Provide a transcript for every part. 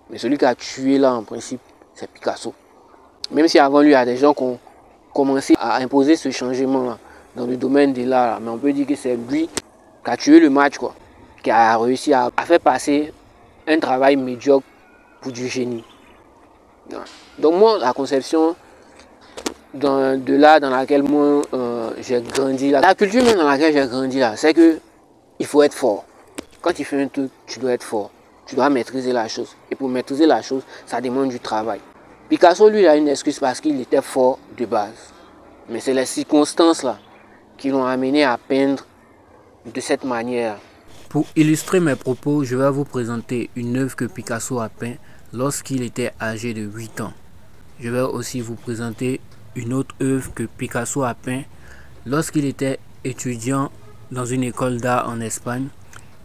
Mais celui qui a tué là, en principe, c'est Picasso. Même si avant lui, il y a des gens qui ont commencé à imposer ce changement-là dans le domaine de l'art. Mais on peut dire que c'est lui qui a tué le match, quoi. Qui a réussi à faire passer un travail médiocre pour du génie. Donc moi, la conception de l'art dans laquelle moi j'ai grandi, la culture même dans laquelle j'ai grandi là, c'est que il faut être fort. Quand tu fais un truc, tu dois être fort. Tu dois maîtriser la chose. Et pour maîtriser la chose, ça demande du travail. Picasso, lui, il a une excuse parce qu'il était fort de base. Mais c'est les circonstances là qui l'ont amené à peindre de cette manière. Pour illustrer mes propos, je vais vous présenter une œuvre que Picasso a peinte lorsqu'il était âgé de 8 ans. Je vais aussi vous présenter une autre œuvre que Picasso a peinte lorsqu'il était étudiant dans une école d'art en Espagne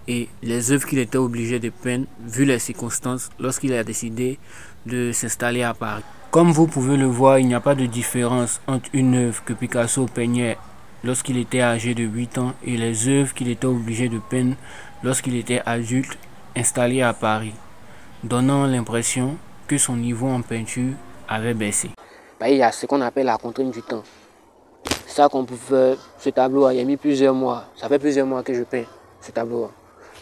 et les œuvres qu'il était obligé de peindre vu les circonstances lorsqu'il a décidé de s'installer à Paris. Comme vous pouvez le voir, il n'y a pas de différence entre une œuvre que Picasso peignait lorsqu'il était âgé de 8 ans et les œuvres qu'il était obligé de peindre lorsqu'il était adulte installé à Paris, donnant l'impression que son niveau en peinture avait baissé. Il y a ce qu'on appelle la contrainte du temps. C'est ça qu'on peut faire. Ce tableau, il a mis plusieurs mois. Ça fait plusieurs mois que je peins ce tableau.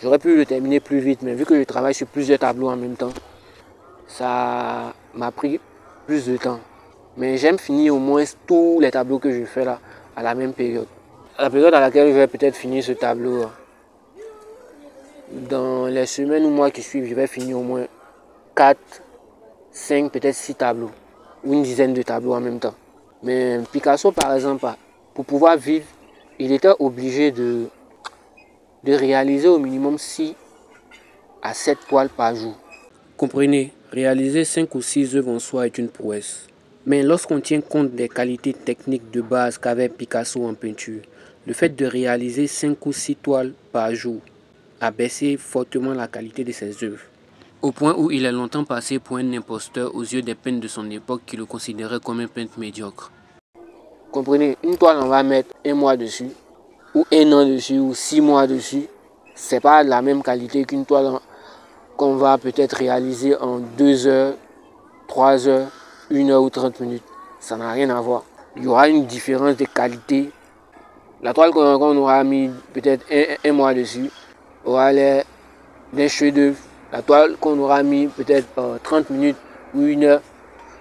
J'aurais pu le terminer plus vite, mais vu que je travaille sur plusieurs tableaux en même temps, ça m'a pris plus de temps. Mais j'aime finir au moins tous les tableaux que je fais là à la même période. À la période à laquelle je vais peut-être finir ce tableau, dans les semaines ou mois qui suivent, je vais finir au moins 4, 5, peut-être 6 tableaux. Ou une dizaine de tableaux en même temps. Mais Picasso, par exemple, pour pouvoir vivre, il était obligé de réaliser au minimum 6 à 7 toiles par jour. Comprenez, réaliser 5 ou 6 œuvres en soi est une prouesse. Mais lorsqu'on tient compte des qualités techniques de base qu'avait Picasso en peinture, le fait de réaliser 5 ou 6 toiles par jour a baissé fortement la qualité de ses œuvres. Au point où il est longtemps passé pour un imposteur aux yeux des peintres de son époque qui le considéraient comme un peintre médiocre. Comprenez, une toile, on va mettre un mois dessus, ou un an dessus, ou 6 mois dessus. C'est pas la même qualité qu'une toile qu'on va peut-être réaliser en 2 heures, 3 heures, 1 heure ou 30 minutes. Ça n'a rien à voir. Il y aura une différence de qualité. La toile qu'on aura mis peut-être un mois dessus aura l'air d'un chef-d'œuvre. La toile qu'on aura mis peut-être 30 minutes ou 1 heure,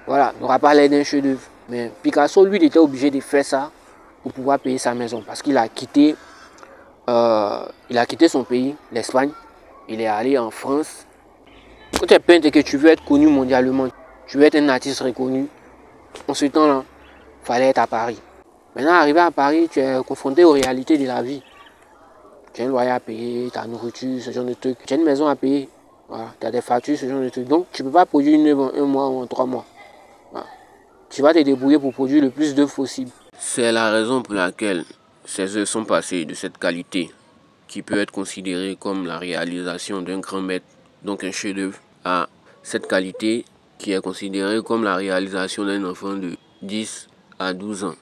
voilà, n'aura pas l'air d'un chef-d'œuvre. Mais Picasso, lui, il était obligé de faire ça pour pouvoir payer sa maison. Parce qu'il a quitté son pays, l'Espagne. Il est allé en France. Quand tu es peintre et que tu veux être connu mondialement, tu veux être un artiste reconnu, en ce temps-là, il fallait être à Paris. Maintenant, arrivé à Paris, tu es confronté aux réalités de la vie. Tu as un loyer à payer, ta nourriture, ce genre de trucs. Tu as une maison à payer, voilà, tu as des factures, ce genre de trucs. Donc, tu ne peux pas produire une œuvre en 1 mois ou en 3 mois. Voilà. Tu vas te débrouiller pour produire le plus d'œuvres possible. C'est la raison pour laquelle ces œuvres sont passées de cette qualité, qui peut être considérée comme la réalisation d'un grand maître, donc un chef-d'œuvre, à cette qualité qui est considérée comme la réalisation d'un enfant de 10 à 12 ans.